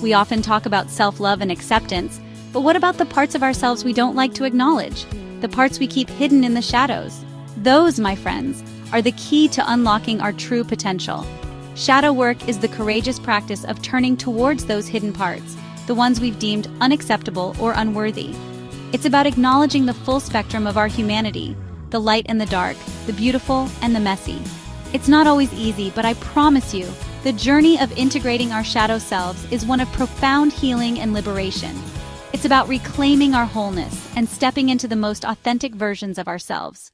We often talk about self-love and acceptance, but what about the parts of ourselves we don't like to acknowledge? The parts we keep hidden in the shadows? Those, my friends, are the key to unlocking our true potential. Shadow work is the courageous practice of turning towards those hidden parts, the ones we've deemed unacceptable or unworthy. It's about acknowledging the full spectrum of our humanity, the light and the dark, the beautiful and the messy. It's not always easy, but I promise you, the journey of integrating our shadow selves is one of profound healing and liberation. It's about reclaiming our wholeness and stepping into the most authentic versions of ourselves.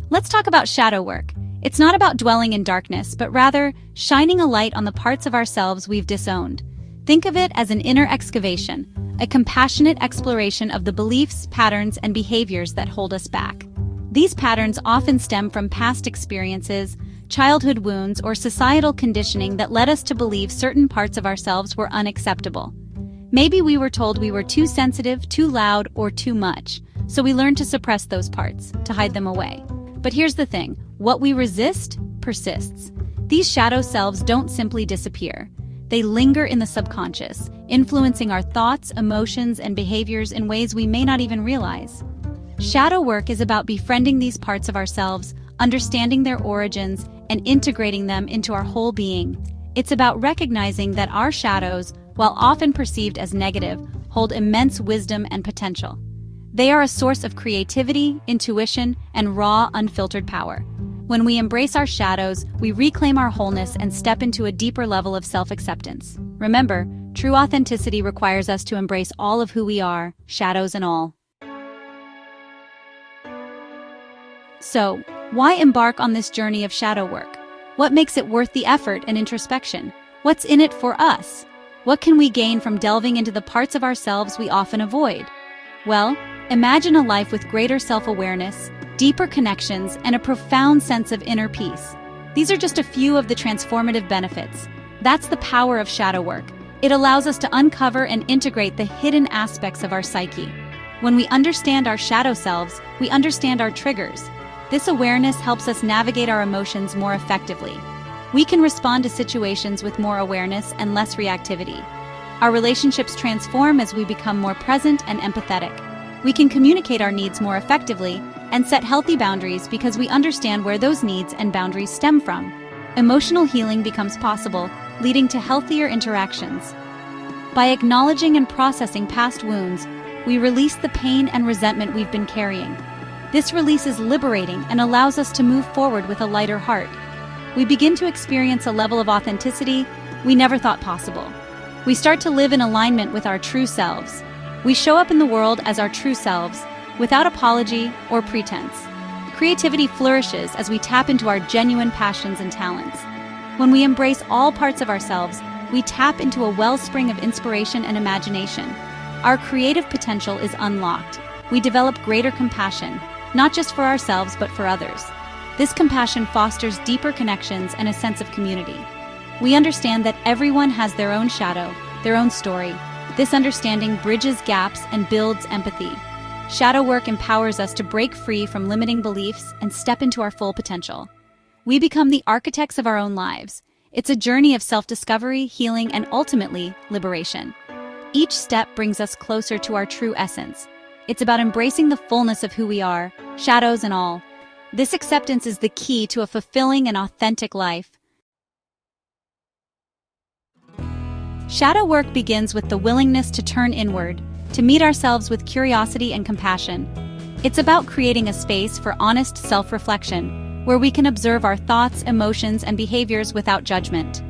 Let's talk about shadow work. It's not about dwelling in darkness, but rather shining a light on the parts of ourselves we've disowned. Think of it as an inner excavation, a compassionate exploration of the beliefs, patterns, and behaviors that hold us back. These patterns often stem from past experiences, childhood wounds, or societal conditioning that led us to believe certain parts of ourselves were unacceptable. Maybe we were told we were too sensitive, too loud, or too much, so we learned to suppress those parts, to hide them away. But here's the thing, what we resist persists. These shadow selves don't simply disappear. They linger in the subconscious, influencing our thoughts, emotions, and behaviors in ways we may not even realize. Shadow work is about befriending these parts of ourselves, understanding their origins, and integrating them into our whole being. It's about recognizing that our shadows, while often perceived as negative, hold immense wisdom and potential. They are a source of creativity, intuition, and raw, unfiltered power. When we embrace our shadows, we reclaim our wholeness and step into a deeper level of self-acceptance. Remember, true authenticity requires us to embrace all of who we are, shadows and all. So, why embark on this journey of shadow work? What makes it worth the effort and introspection? What's in it for us? What can we gain from delving into the parts of ourselves we often avoid? Well, imagine a life with greater self-awareness, deeper connections, and a profound sense of inner peace. These are just a few of the transformative benefits. That's the power of shadow work. It allows us to uncover and integrate the hidden aspects of our psyche. When we understand our shadow selves, we understand our triggers. This awareness helps us navigate our emotions more effectively. We can respond to situations with more awareness and less reactivity. Our relationships transform as we become more present and empathetic. We can communicate our needs more effectively and set healthy boundaries because we understand where those needs and boundaries stem from. Emotional healing becomes possible, leading to healthier interactions. By acknowledging and processing past wounds, we release the pain and resentment we've been carrying. This release is liberating and allows us to move forward with a lighter heart. We begin to experience a level of authenticity we never thought possible. We start to live in alignment with our true selves. We show up in the world as our true selves, without apology or pretense. Creativity flourishes as we tap into our genuine passions and talents. When we embrace all parts of ourselves, we tap into a wellspring of inspiration and imagination. Our creative potential is unlocked. We develop greater compassion, not just for ourselves but for others. This compassion fosters deeper connections and a sense of community. We understand that everyone has their own shadow, their own story. This understanding bridges gaps and builds empathy. Shadow work empowers us to break free from limiting beliefs and step into our full potential. We become the architects of our own lives. It's a journey of self-discovery, healing, and ultimately, liberation. Each step brings us closer to our true essence. It's about embracing the fullness of who we are, shadows and all. This acceptance is the key to a fulfilling and authentic life. Shadow work begins with the willingness to turn inward, to meet ourselves with curiosity and compassion. It's about creating a space for honest self-reflection, where we can observe our thoughts, emotions, and behaviors without judgment.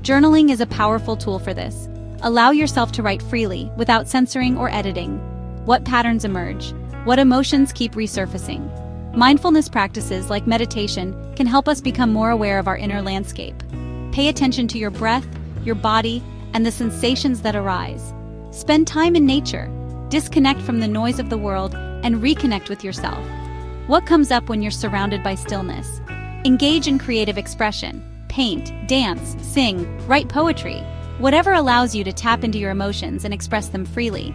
Journaling is a powerful tool for this. Allow yourself to write freely, without censoring or editing. What patterns emerge? What emotions keep resurfacing? Mindfulness practices like meditation can help us become more aware of our inner landscape. Pay attention to your breath, your body, and the sensations that arise. Spend time in nature, disconnect from the noise of the world, and reconnect with yourself. What comes up when you're surrounded by stillness? Engage in creative expression. Paint, dance, sing, write poetry. Whatever allows you to tap into your emotions and express them freely.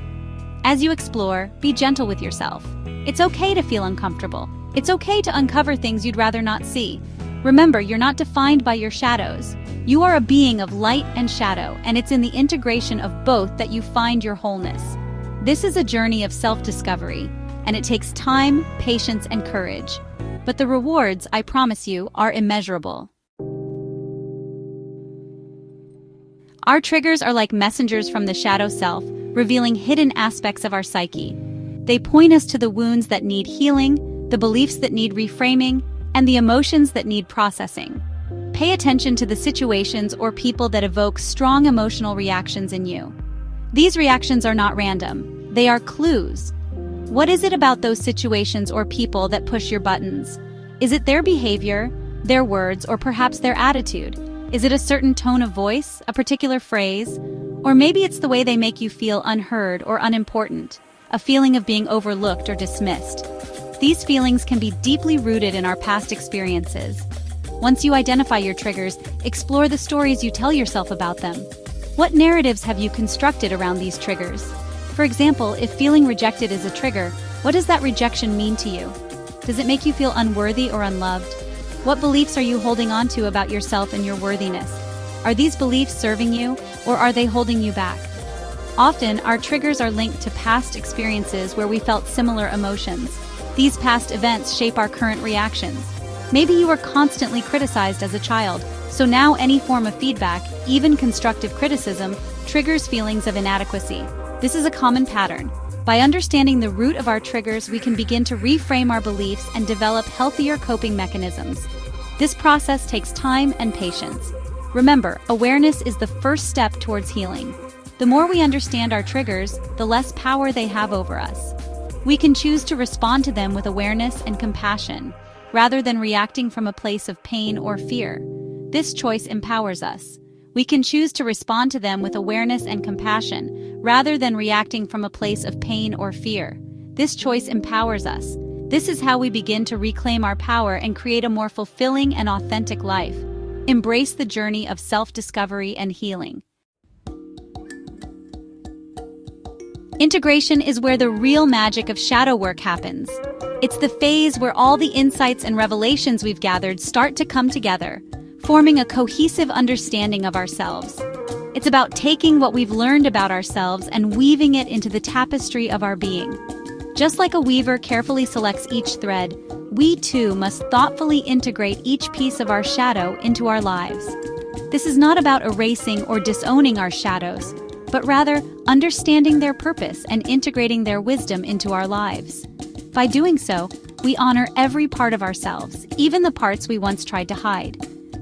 As you explore, be gentle with yourself. It's okay to feel uncomfortable. It's okay to uncover things you'd rather not see. Remember, you're not defined by your shadows. You are a being of light and shadow, and it's in the integration of both that you find your wholeness. This is a journey of self-discovery, and it takes time, patience, and courage. But the rewards, I promise you, are immeasurable. Our triggers are like messengers from the shadow self, revealing hidden aspects of our psyche. They point us to the wounds that need healing, the beliefs that need reframing, and the emotions that need processing. Pay attention to the situations or people that evoke strong emotional reactions in you. These reactions are not random. They are clues. What is it about those situations or people that push your buttons? Is it their behavior, their words, or perhaps their attitude? Is it a certain tone of voice, a particular phrase? Or maybe it's the way they make you feel unheard or unimportant, a feeling of being overlooked or dismissed. These feelings can be deeply rooted in our past experiences. Once you identify your triggers, explore the stories you tell yourself about them. What narratives have you constructed around these triggers? For example, if feeling rejected is a trigger, what does that rejection mean to you? Does it make you feel unworthy or unloved? What beliefs are you holding on to about yourself and your worthiness? Are these beliefs serving you, or are they holding you back? Often, our triggers are linked to past experiences where we felt similar emotions. These past events shape our current reactions. Maybe you were constantly criticized as a child, so now any form of feedback, even constructive criticism, triggers feelings of inadequacy. This is a common pattern. By understanding the root of our triggers, we can begin to reframe our beliefs and develop healthier coping mechanisms. This process takes time and patience. Remember, awareness is the first step towards healing. The more we understand our triggers, the less power they have over us. We can choose to respond to them with awareness and compassion, rather than reacting from a place of pain or fear. This choice empowers us. We can choose to respond to them with awareness and compassion, rather than reacting from a place of pain or fear. This choice empowers us. This is how we begin to reclaim our power and create a more fulfilling and authentic life. Embrace the journey of self-discovery and healing. Integration is where the real magic of shadow work happens. It's the phase where all the insights and revelations we've gathered start to come together, forming a cohesive understanding of ourselves. It's about taking what we've learned about ourselves and weaving it into the tapestry of our being. Just like a weaver carefully selects each thread, we too must thoughtfully integrate each piece of our shadow into our lives. This is not about erasing or disowning our shadows, but rather understanding their purpose and integrating their wisdom into our lives. By doing so, we honor every part of ourselves, even the parts we once tried to hide.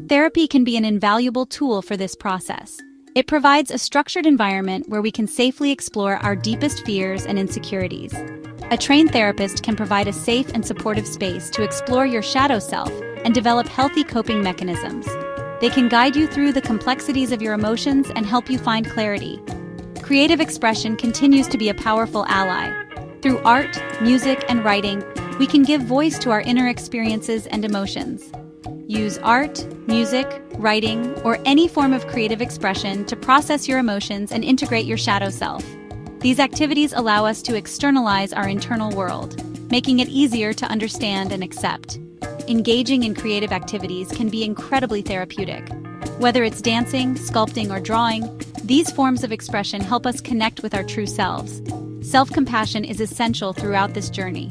Therapy can be an invaluable tool for this process. It provides a structured environment where we can safely explore our deepest fears and insecurities. A trained therapist can provide a safe and supportive space to explore your shadow self and develop healthy coping mechanisms. They can guide you through the complexities of your emotions and help you find clarity. Creative expression continues to be a powerful ally. Through art, music, and writing, we can give voice to our inner experiences and emotions. Use art, music, writing, or any form of creative expression to process your emotions and integrate your shadow self. These activities allow us to externalize our internal world, making it easier to understand and accept. Engaging in creative activities can be incredibly therapeutic. Whether it's dancing, sculpting, or drawing, these forms of expression help us connect with our true selves. Self-compassion is essential throughout this journey.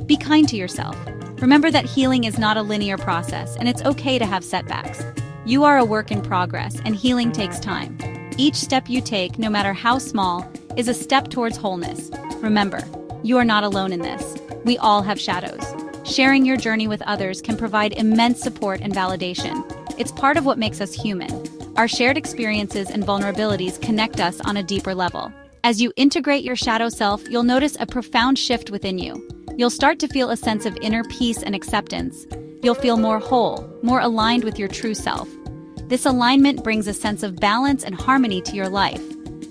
Be kind to yourself. Remember that healing is not a linear process, and it's okay to have setbacks. You are a work in progress, and healing takes time. Each step you take, no matter how small, is a step towards wholeness. Remember, you are not alone in this. We all have shadows. Sharing your journey with others can provide immense support and validation. It's part of what makes us human. Our shared experiences and vulnerabilities connect us on a deeper level. As you integrate your shadow self, you'll notice a profound shift within you. You'll start to feel a sense of inner peace and acceptance. You'll feel more whole, more aligned with your true self. This alignment brings a sense of balance and harmony to your life.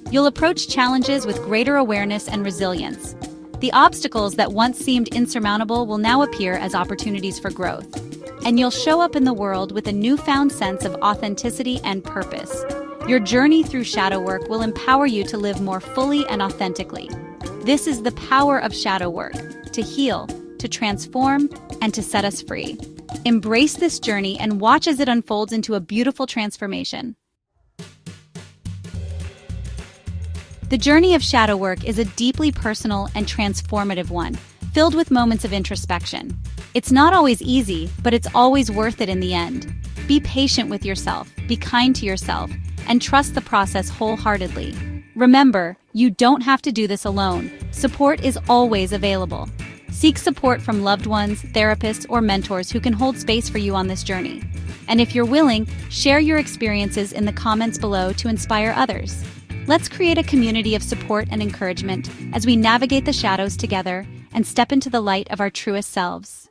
You'll approach challenges with greater awareness and resilience. The obstacles that once seemed insurmountable will now appear as opportunities for growth. And you'll show up in the world with a newfound sense of authenticity and purpose. Your journey through shadow work will empower you to live more fully and authentically. This is the power of shadow work, to heal, to transform, and to set us free. Embrace this journey and watch as it unfolds into a beautiful transformation. The journey of shadow work is a deeply personal and transformative one, filled with moments of introspection. It's not always easy, but it's always worth it in the end. Be patient with yourself, be kind to yourself, and trust the process wholeheartedly. Remember, you don't have to do this alone. Support is always available. Seek support from loved ones, therapists, or mentors who can hold space for you on this journey. And if you're willing, share your experiences in the comments below to inspire others. Let's create a community of support and encouragement as we navigate the shadows together and step into the light of our truest selves.